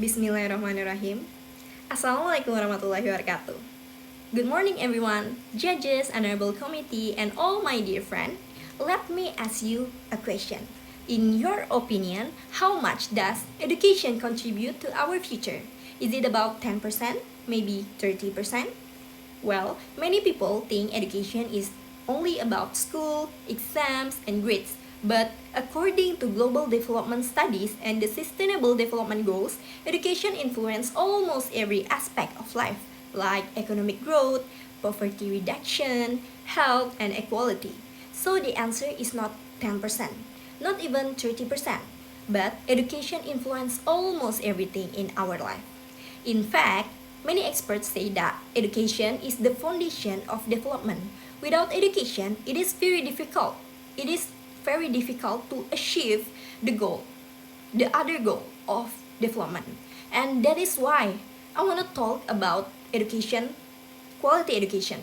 Bismillahirrahmanirrahim. Assalamualaikum warahmatullahi wabarakatuh. Good morning, everyone, judges, honorable committee, and all my dear friend. Let me ask you a question. In your opinion, how much does education contribute to our future? Is it about 10%, maybe 30%? Well, many people think education is only about school, exams, and grades. But according to global development studies and the sustainable development goals, education influences almost every aspect of life, like economic growth, poverty reduction, health, and equality. So the answer is not 10%, not even 30%, but education influences almost everything in our life. In fact, many experts say that education is the foundation of development. Without education, it is very difficult. It is very difficult to achieve the goal, the other goal of development. And that is why I want to talk about education, quality education.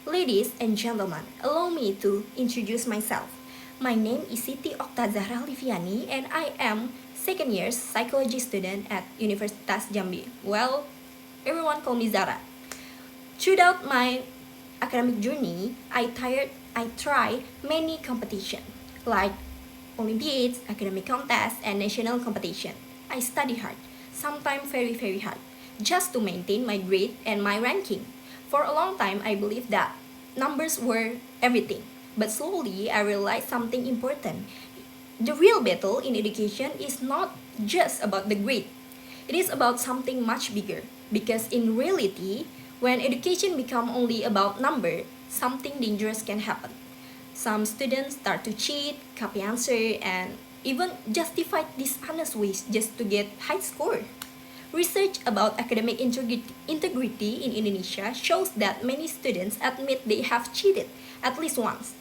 Ladies and gentlemen, allow me to introduce myself. My name is Siti Okta Zahra Liviani and I am second year psychology student at Universitas Jambi. Well, everyone call me Zara. Throughout my academic journey, I tried many competition like Olympiads, academic contests, and national competition. I study hard, sometimes very hard, just to maintain my grade and my ranking. For a long time, I believed that numbers were everything. But slowly, I realized something important. The real battle in education is not just about the grade. It is about something much bigger. Because in reality, when education becomes only about number, something dangerous can happen. Some students start to cheat, copy answer, and even justify dishonest ways just to get high score. Research about academic integrity in Indonesia shows that many students admit they have cheated at least once.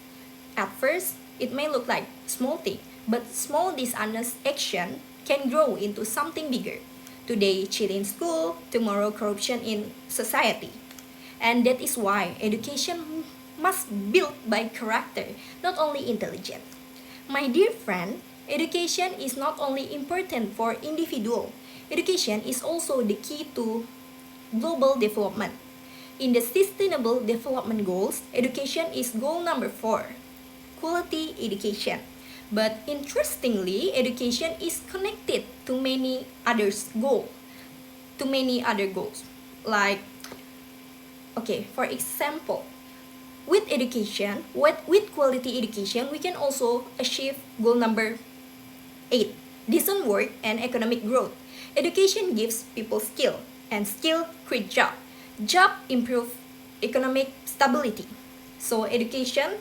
At first, it may look like small thing, but small dishonest action can grow into something bigger. Today, cheat in school, tomorrow corruption in society. And that is why education must build by character, not only intelligence. My dear friend, education is not only important for individual. Education is also the key to global development. In the Sustainable Development Goals, education is goal number 4, quality education. But interestingly, education is connected to many others goal, to many other goals. Like, okay, for example, with quality education, we can also achieve goal number 8, decent work and economic growth. Education gives people skill, and skill create job. Job improve economic stability. So education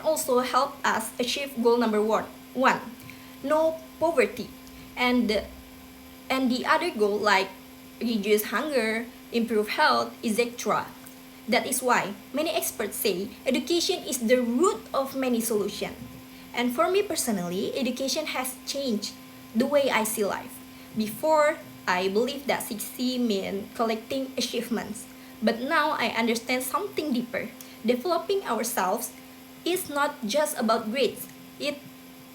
also help us achieve goal number 1, no poverty. And the other goal like reduce hunger, improve health, etc. That is why many experts say education is the root of many solutions. And for me personally, education has changed the way I see life. Before, I believed that success meant collecting achievements. But now I understand something deeper. Developing ourselves is not just about grades. It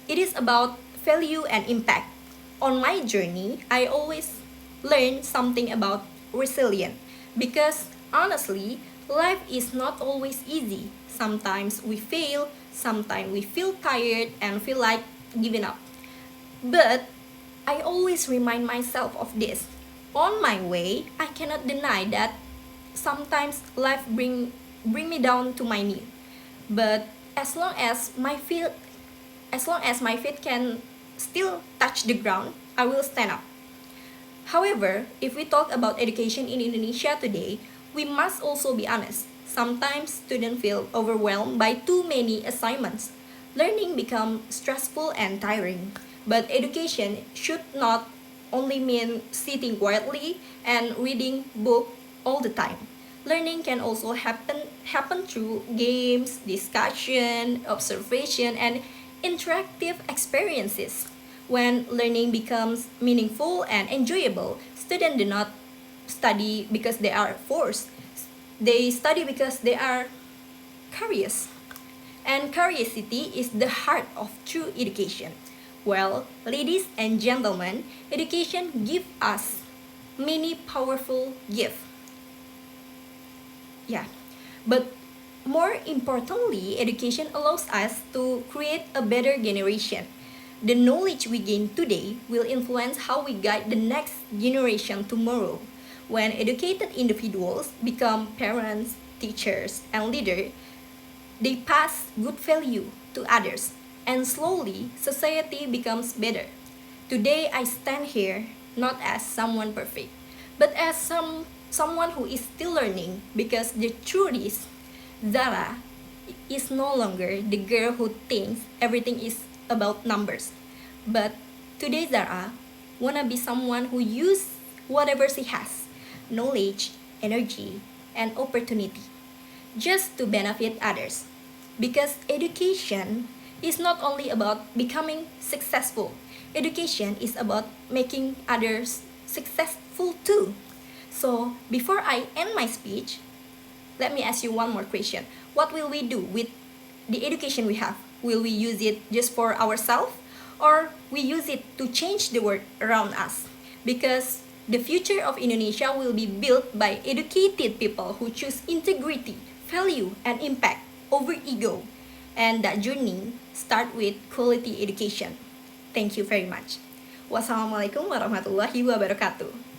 is about value and impact. On my journey, I always learn something about resilience because honestly, life is not always easy. Sometimes we fail, sometimes we feel tired and feel like giving up. But I always remind myself of this. On my way, I cannot deny that sometimes life bring me down to my knee. But as long as my feet can still touch the ground, I will stand up. However, if we talk about education in Indonesia today, we must also be honest. Sometimes students feel overwhelmed by too many assignments. Learning becomes stressful and tiring. But education should not only mean sitting quietly and reading book all the time. Learning can also happen through games, discussion, observation, and interactive experiences. When learning becomes meaningful and enjoyable, students do not study because they are forced. They study because they are curious. And curiosity is the heart of true education. Well, ladies and gentlemen, education gives us many powerful gifts. Yeah, but more importantly, education allows us to create a better generation. The knowledge we gain today will influence how we guide the next generation tomorrow. When educated individuals become parents, teachers, and leaders, they pass good value to others, and slowly society becomes better. Today I stand here not as someone perfect, but as someone who is still learning, because the truth is Zara is no longer the girl who thinks everything is about numbers. But today Zara wanna be someone who use whatever she has, knowledge, energy, and opportunity, just to benefit others. Because education is not only about becoming successful, education is about making others successful too. So, before I end my speech, let me ask you one more question. What will we do with the education we have? Will we use it just for ourselves, or we use it to change the world around us? Because the future of Indonesia will be built by educated people who choose integrity, value, and impact over ego. And that journey start with quality education. Thank you very much. Wassalamualaikum warahmatullahi wabarakatuh.